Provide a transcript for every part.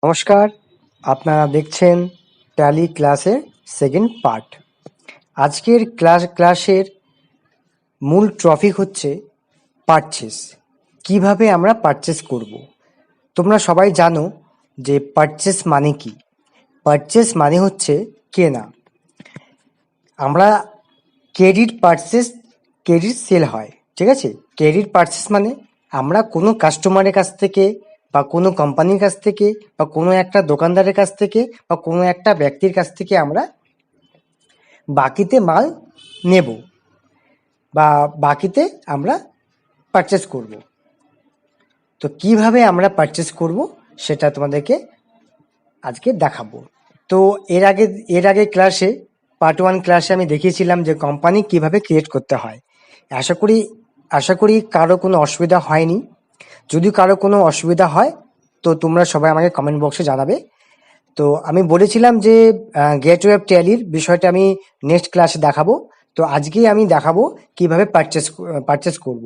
নমস্কার, আপনারা দেখছেন ট্যালি ক্লাসের সেকেন্ড পার্ট। আজকের ক্লাসের মূল টপিক হচ্ছে পারচেস। কিভাবে আমরা পারচেস করব। তোমরা সবাই জানো যে পারচেস মানে কি। পারচেস মানে হচ্ছে কেনা। আমরা ক্রেডিট পারচেস, ক্রেডিট সেল হয়, ঠিক আছে। ক্রেডিট পারচেস মানে আমরা কোনো কাস্টমারের কাছ থেকে বা কোনো কোম্পানির কাছ থেকে বা কোনো একটা দোকানদারের কাছ থেকে বা কোনো একটা ব্যক্তির কাছ থেকে আমরা বাকিতে মাল নেব বা বাকিতে আমরা পারচেস করব। তো কিভাবে আমরা পারচেস করব সেটা তোমাদেরকে আজকে দেখাবো। তো এর আগে ক্লাসে পার্ট 1 ক্লাসে আমি দেখিয়েছিলাম যে কোম্পানি কিভাবে ক্রিয়েট করতে হয়। আশা করি কারো কোনো অসুবিধা হয়নি। যদি কারো কোনো অসুবিধা হয় তো তোমরা সবাই আমাকে কমেন্ট বক্সে জানাবে। তো আমি বলেছিলাম যে গেটওয়ে অফ ট্যালির বিষয়টা আমি নেক্সট ক্লাসে দেখাবো। তো আজকেই আমি দেখাবো কিভাবে পারচেস করব।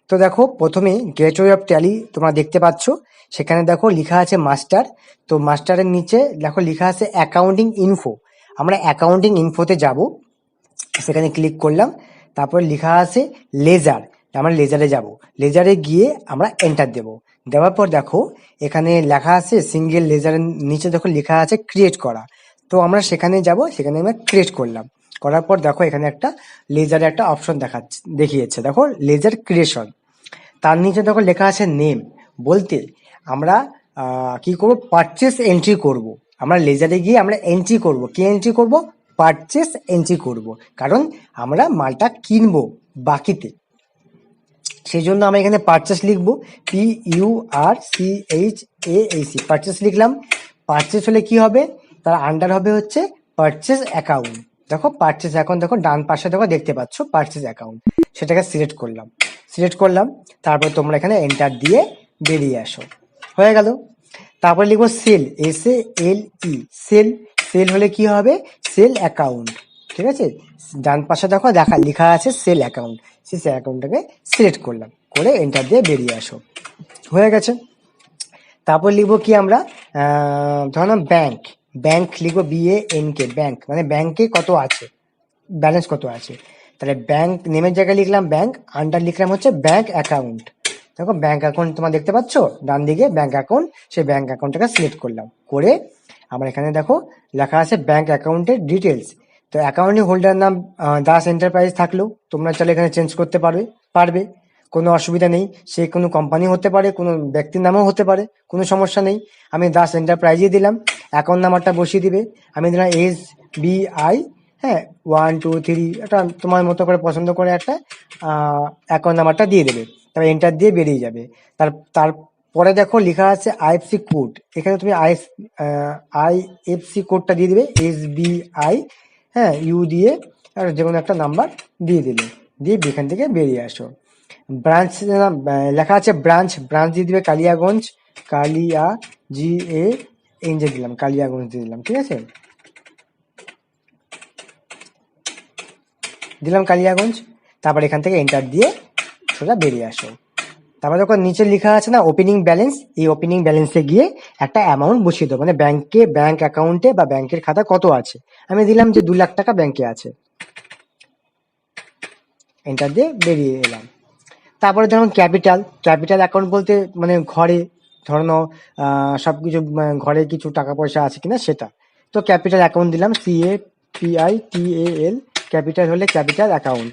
তো দেখো, প্রথমে গেটওয়ে অফ ট্যালি তোমরা দেখতে পাচ্ছ, সেখানে দেখো লেখা আছে মাস্টার। তো মাস্টারের নিচে দেখো লেখা আছে অ্যাকাউন্টিং ইনফো। আমরা অ্যাকাউন্টিং ইনফোতে যাব, সেখানে ক্লিক করলাম। তারপর লেখা আছে লেজার, আমরা লেজারে যাব। লেজারে গিয়ে আমরা এন্টার দেব। দেওয়ার পর দেখো এখানে লেখা আছে সিঙ্গেল লেজারের নিচে দেখো লেখা আছে ক্রিয়েট করা। তো আমরা সেখানে যাব, সেখানে আমরা ক্রিয়েট করলাম। করার পর দেখো এখানে একটা লেজারে একটা অপশন দেখিয়েছে, দেখো লেজার ক্রিয়েশন। তার নিচে দেখো লেখা আছে নেম, বলতে আমরা কি করব, পারচেস এন্ট্রি করব। আমরা লেজারে গিয়ে আমরা এন্ট্রি করব। কি এন্ট্রি করব? পারচেস এন্ট্রি করব, কারণ আমরা মালটা কিনবো বাকিতে। সেই জন্য আমরা এখানে পারচেস লিখবো, PURCHASE, পারচেস লিখলাম। পারচেস হলে কি হবে, তার আন্ডার হবে হচ্ছে পারচেস অ্যাকাউন্ট। দেখো পারচেস অ্যাকাউন্ট, দেখো ডান পাশে দেখো দেখতে পাচ্ছ পারচেস অ্যাকাউন্ট। সেটাকে সিলেক্ট করলাম। তারপর তোমরা এখানে এন্টার দিয়ে বেরিয়ে আসো, হয়ে গেল। তারপর লিখবো সেল, SALE, সেল। সেল হলে কি হবে, সেল অ্যাকাউন্ট, ঠিক আছে। ডান পাশে দেখো লেখা আছে সেল অ্যাকাউন্ট। সেই সেল অ্যাকাউন্টটাকে সিলেক্ট করলাম, করে এন্টার দিয়ে বেরিয়ে আসো, হয়ে গেছে। তারপর লিখবো কি আমরা, ধরো ব্যাংক। ব্যাংক লিখবো BANK, ব্যাংক মানে ব্যাংকে কত আছে, ব্যালেন্স কত আছে। তাহলে ব্যাংক নেমের জায়গায় লিখলাম ব্যাংক, আন্ডার লিখলাম হচ্ছে ব্যাংক অ্যাকাউন্ট। দেখো ব্যাংক অ্যাকাউন্ট তোমরা দেখতে পাচ্ছ ডান দিকে ব্যাংক অ্যাকাউন্ট, সেই ব্যাংক অ্যাকাউন্টটাকে সিলেক্ট করলাম। করে আমার এখানে দেখো লেখা আছে ব্যাংক অ্যাকাউন্টের ডিটেলস। তো অ্যাকাউন্টিং হোল্ডার নাম দাস এন্টারপ্রাইজ থাকলেও তোমরা চাইলে এখানে চেঞ্জ করতে পারবে, কোনো অসুবিধা নেই। সে কোনো কোম্পানি হতে পারে, কোনো ব্যক্তির নামও হতে পারে, কোনো সমস্যা নেই। আমি দাস এন্টারপ্রাইজই দিলাম। অ্যাকাউন্ট নাম্বারটা বসিয়ে দিবে, আমি দিলাম SBI, হ্যাঁ 1 2 3, এটা তোমার মতো করে পছন্দ করে একটা অ্যাকাউন্ট নাম্বারটা দিয়ে দেবে। তারপর এন্টার দিয়ে বেরিয়ে যাবে। তারপরে দেখো লেখা আছে IFSC কোড। এখানে তুমি IFSC কোডটা দিয়ে দিবে, SBI, হ্যাঁ ইউ দিয়ে আর যে কোনো একটা নাম্বার দিয়ে দিলে, দিয়ে এখান থেকে বেরিয়ে আসো। ব্রাঞ্চ লেখা আছে ব্রাঞ্চ দিয়ে দিবে কালিয়াগঞ্জ, কালিয়াগঞ্জ দিয়ে দিলাম, ঠিক আছে। দিলাম কালিয়াগঞ্জ। তারপর এখান থেকে এন্টার দিয়ে সোজা বেরিয়ে আসো। তারপর যখন নিচে লেখা আছে না ওপেনিং ব্যালেন্স, এই ওপেনিং ব্যালেন্সে গিয়ে একটা অ্যামাউন্ট বসিয়ে দেবো, মানে ব্যাংক অ্যাকাউন্টে বা ব্যাংকের খাতা কত আছে। আমি দিলাম যে 2 লাখ টাকা ব্যাংকে আছে, এন্টার দিয়ে বেরিয়ে এলাম। তারপরে ধরুন ক্যাপিটাল অ্যাকাউন্ট বলতে মানে ঘরে ধরো সবকিছু, ঘরে কিছু টাকা পয়সা আছে কিনা সেটা। তো ক্যাপিটাল অ্যাকাউন্ট দিলাম, CAPITAL, ক্যাপিটাল হলে ক্যাপিটাল অ্যাকাউন্ট।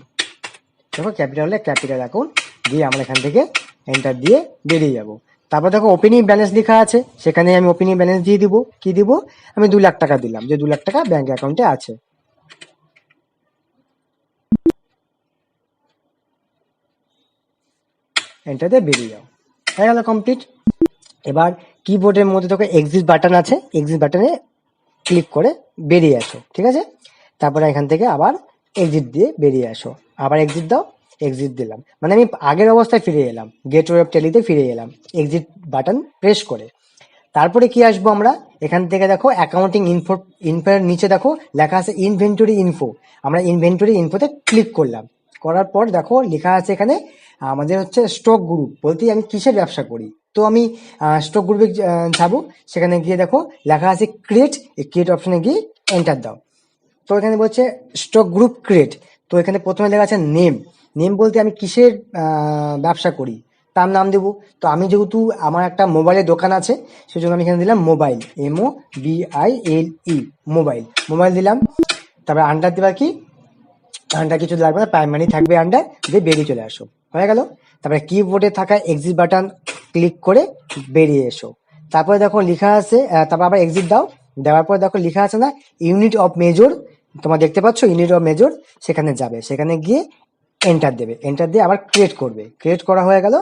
দেখো ক্যাপিটাল হলে ক্যাপিটাল অ্যাকাউন্ট দিয়ে আমরা এখান থেকে এন্টার দিয়ে বেরিয়ে যাব। তারপর দেখো ওপেনিং ব্যালেন্স লেখা আছে, সেখানে আমি ওপেনিং ব্যালেন্স দিয়ে দিব। কি দিব, আমি 2 লাখ টাকা দিলাম, যে 2 লাখ টাকা ব্যাংক অ্যাকাউন্টে আছে। এন্টার দিয়ে বেরিয়ে যাও, হয়ে গেল কমপ্লিট। এবার কিবোর্ডের মধ্যে দেখো এক্সিট বাটন আছে, এক্সিট বাটনে ক্লিক করে বেরিয়ে আসো, ঠিক আছে। তারপরে এখান থেকে আবার এক্সিট দিয়ে বেরিয়ে আসো, আবার এক্সিট দাও, এক্সিট দিলাম, মানে আমি আগের অবস্থায় ফিরে এলাম, গেটওয়ে অফ ট্যালিতে ফিরে এলাম এক্সিট বাটন প্রেস করে। তারপরে কি আসবো আমরা, এখান থেকে দেখো অ্যাকাউন্টিং ইনফোর নিচে দেখো লেখা আছে ইনভেন্টরি ইনফো। আমরা ইনভেন্টরি ইনফোতে ক্লিক করলাম, করার পর দেখো লেখা আছে এখানে আমাদের হচ্ছে স্টক গ্রুপ বলতে আমি কিসের ব্যবসা করি। তো আমি স্টক গ্রুপে যাব, সেখানে গিয়ে দেখো লেখা আছে ক্রিয়েট, এই ক্রিয়েট অপশনে গিয়ে এন্টার দাও। তো এখানে বলছে স্টক গ্রুপ ক্রিয়েট। তো এখানে প্রথমে লেখা আছে নেম। নেম বলতে আমি কিসের ব্যবসা করি তার নাম দেবো। তো আমি যেহেতু আমার একটা মোবাইলের দোকান আছে, সেজন্য আমি এখানে দিলাম মোবাইল, MOBILE, মোবাইল। মোবাইল দিলাম। তারপরে আন্ডার দেবা কি, আন্ডার কিছু লাগবে না, প্রাইমারি থাকবে আন্ডার, দিয়ে বেরিয়ে চলে আসো, হয়ে গেল। তারপরে কিবোর্ডে থাকা এক্সিট বাটন ক্লিক করে বেরিয়ে এসো। তারপরে দেখো লেখা আছে, তারপর আবার এক্সিট দাও। দেওয়ার পর দেখো লেখা আছে না ইউনিট অফ মেজর, তোমরা দেখতে পাচ্ছ ইউনিট অফ মেজর, সেখানে যাবে, সেখানে গিয়ে এন্টার দেবে, এন্টার দিয়ে আবার ক্রিয়েট করবে, ক্রিয়েট করা হয়ে গেল।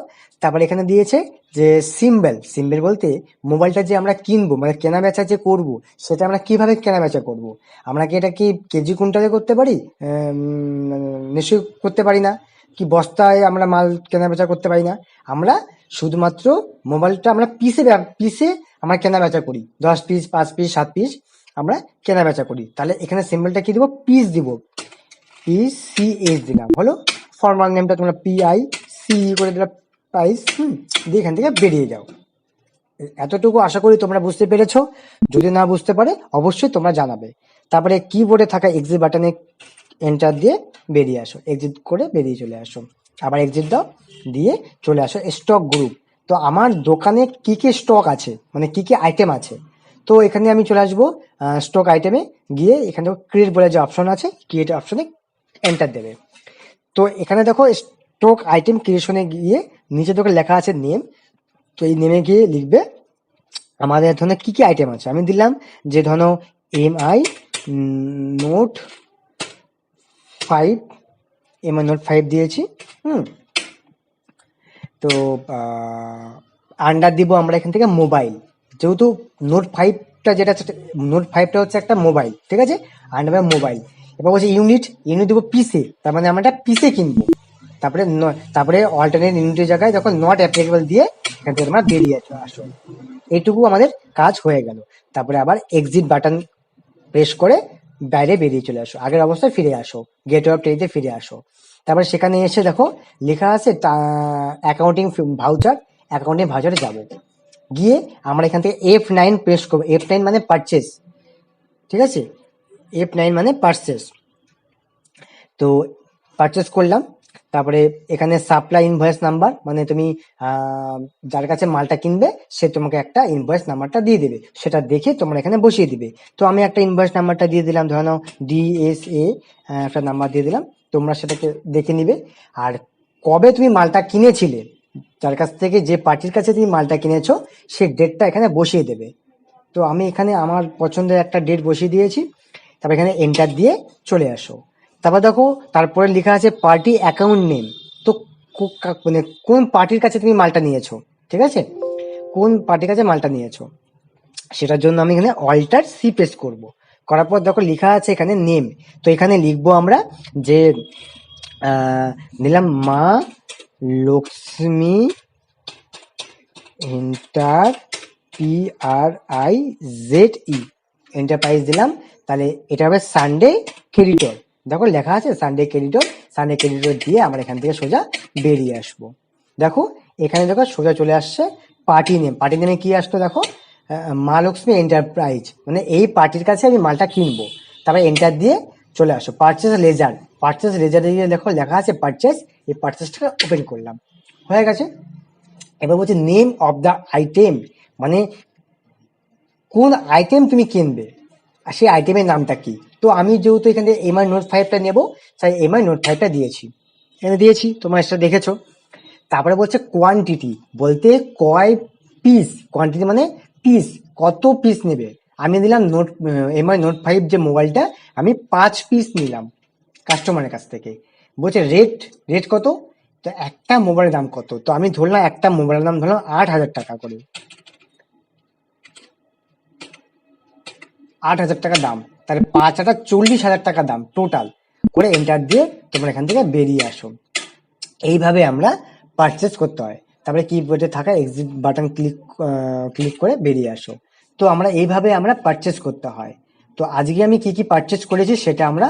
তারপর এখানে দিয়েছে যে সিম্বল, সিম্বল বলতে মোবাইলটা যে আমরা কিনবো, মানে কেনা বেচা যে করব, সেটা আমরা কিভাবে কেনা বেচা করব। আমরা কি এটা কি কেজি কুইন্টালে করতে পারি? নিশ্চয়ই করতে পারি না। কি বস্তায় আমরা মাল কেনা বেচা করতে পারি না। আমরা শুধুমাত্র মোবাইলটা আমরা পিসে পিসে আমরা কেনা বেচা করি, 10 পিস, 5 পিস, 7 পিস আমরা কেনা বেচা করি। তাহলে এখানে সিম্বলটা কি দিব, পিস দিব, PCS দিলাম, হলো। ফর্মাল নেমটা তোমরা PICE করে দিলাম, প্রাইস। দিয়ে এখান থেকে বেরিয়ে যাও। এতটুকু আশা করি তোমরা বুঝতে পেরেছো। যদি না বুঝতে পারে অবশ্যই তোমরা জানাবে। তারপরে কিবোর্ডে থাকা এক্সিট বাটনে এন্টার দিয়ে বেরিয়ে আসো, এক্সিট করে বেরিয়ে চলে আসো। আবার এক্সিট দাও, দিয়ে চলে আসো স্টক গ্রুপ। তো আমার দোকানে কি কি স্টক আছে, মানে কি কি আইটেম আছে। তো এখানে আমি চলে আসবো স্টক আইটেমে, গিয়ে এখানে ক্রিয়েট বলে যে অপশন আছে, ক্রিয়েট অপশনে এন্টার দেবে। তো এখানে দেখো স্টক আইটেম ক্রিয়েশনে গিয়ে নিচে দেখো লেখা আছে নেম। তো এই নেমে গিয়ে লিখবে আমাদের ধরনের কি কি আইটেম আছে। আমি দিলাম যে ধরো MI নোট 5, MI নোট 5 দিয়েছি। তো আন্ডার দিব আমরা এখান থেকে মোবাইল, যেহেতু নোট 5টা যেটা নোট 5টা হচ্ছে একটা মোবাইল, ঠিক আছে, আন্ডার মোবাইল। এবার বলছে ইউনিট, ইউনিট দেবো পিসে, তার মানে আমরা পিসে কিনবো। তারপরে তারপরে অল্টারনেট ইউনিটের জায়গায় যখন নট অ্যাপ্লিকেবল দিয়ে এখান থেকে আমরা বেরিয়ে আসো। এইটুকু আমাদের কাজ হয়ে গেল। তারপরে আবার এক্সিট বাটন প্রেস করে বাইরে বেরিয়ে চলে আসো, আগের অবস্থায় ফিরে আসো, গেটওয়ে অফ ট্রেডে ফিরে আসো। তারপরে সেখানে এসে দেখো লেখা আছে অ্যাকাউন্টিং ভাউচার, অ্যাকাউন্টিং ভাউচারে যাব। গিয়ে আমরা এখান থেকে F9 প্রেস করবো, F9 মানে পারচেস, ঠিক আছে, F9 মানে পারচেস। তো পারচেস করলাম। তারপরে এখানে সাপ্লাই ইনভয়েস নাম্বার, মানে তুমি যার কাছে মালটা কিনবে সে তোমাকে একটা ইনভয়েস নাম্বারটা দিয়ে দেবে, সেটা দেখে তোমরা এখানে বসিয়ে দিবে। তো আমি একটা ইনভয়েস নাম্বারটা দিয়ে দিলাম, ধরো DSA একটা নাম্বার দিয়ে দিলাম, তোমরা সেটাকে দেখে নিবে। আর কবে তুমি মালটা কিনেছিলে, যার কাছ থেকে, যে পার্টির কাছে তুমি মালটা কিনেছো, সে ডেটটা এখানে বসিয়ে দেবে। তো আমি এখানে আমার পছন্দের একটা ডেট বসিয়ে দিয়েছি। তারপর এখানে এন্টার দিয়ে চলে আসো। তারপর দেখো তারপরে লেখা আছে পার্টি অ্যাকাউন্ট নেম। তো মানে কোন পার্টির কাছে তুমি মালটা নিয়েছো, ঠিক আছে, কোন পার্টির কাছে মালটা নিয়েছো, সেটার জন্য আমি এখানে অল্টার সি প্রেস করব। করার পর দেখো লেখা আছে এখানে নেম। তো এখানে লিখবো আমরা যে নিলাম মা লক্ষ্মী PRIZE এন্টারপ্রাইজ দিলাম। তাহলে এটা হবে সানডে ক্রেডিটর। দেখো লেখা আছে সানডে ক্রেডিটর, সানডে ক্রেডিটর দিয়ে আমরা এখান থেকে সোজা বেরিয়ে আসবো। দেখো এখানে দেখো সোজা চলে আসছে পার্টি নেম। পার্টি নেমে কি আসতো দেখো, মা লক্ষ্মী এন্টারপ্রাইজ, মানে এই পার্টির কাছে আমি মালটা কিনবো। তারপরে এন্টার দিয়ে চলে আসো পারচেস লেজার, পারচেস লেজারে গিয়ে দেখো লেখা আছে পারচেস, এই পারচেসটাকে ওপেন করলাম, হয়ে গেছে। এবার বলছে নেম অফ দ্য আইটেম, মানে কোন আইটেম তুমি কিনবে আর সেই আইটেমের নামটা কি। তো আমি যেহেতু এখানে MI নোট 5টা নেবো, তাই MI নোট 5টা দিয়েছি, এখানে দিয়েছি, তোমরা সেটা দেখেছো। তারপরে বলছে কোয়ান্টিটি, বলতে কয় পিস, কোয়ান্টিটি মানে পিস, কত পিস নেবে। আমি দিলাম MI নোট 5 যে মোবাইলটা, আমি 5 পিস নিলাম কাস্টমারের কাছ থেকে। বলছে রেট, রেট কত, তো একটা মোবাইলের দাম কত, তো আমি ধরলাম একটা মোবাইলের দাম ধরলাম 8,000 টাকা করে, 8,000 টাকা দাম, তাহলে 5,40,000 টাকা দাম টোটাল করে এন্টার দিয়ে তোমরা এখান থেকে বেরিয়ে আসো। এইভাবে আমরা পারচেস করতে হয়। তারপরে কিবোর্ডে থাকা এক্সিট বাটন ক্লিক করে বেরিয়ে আসো। তো আমরা এইভাবে আমরা পারচেস করতে হয়। তো আজকে আমি কি কি পারচেস করেছি সেটা আমরা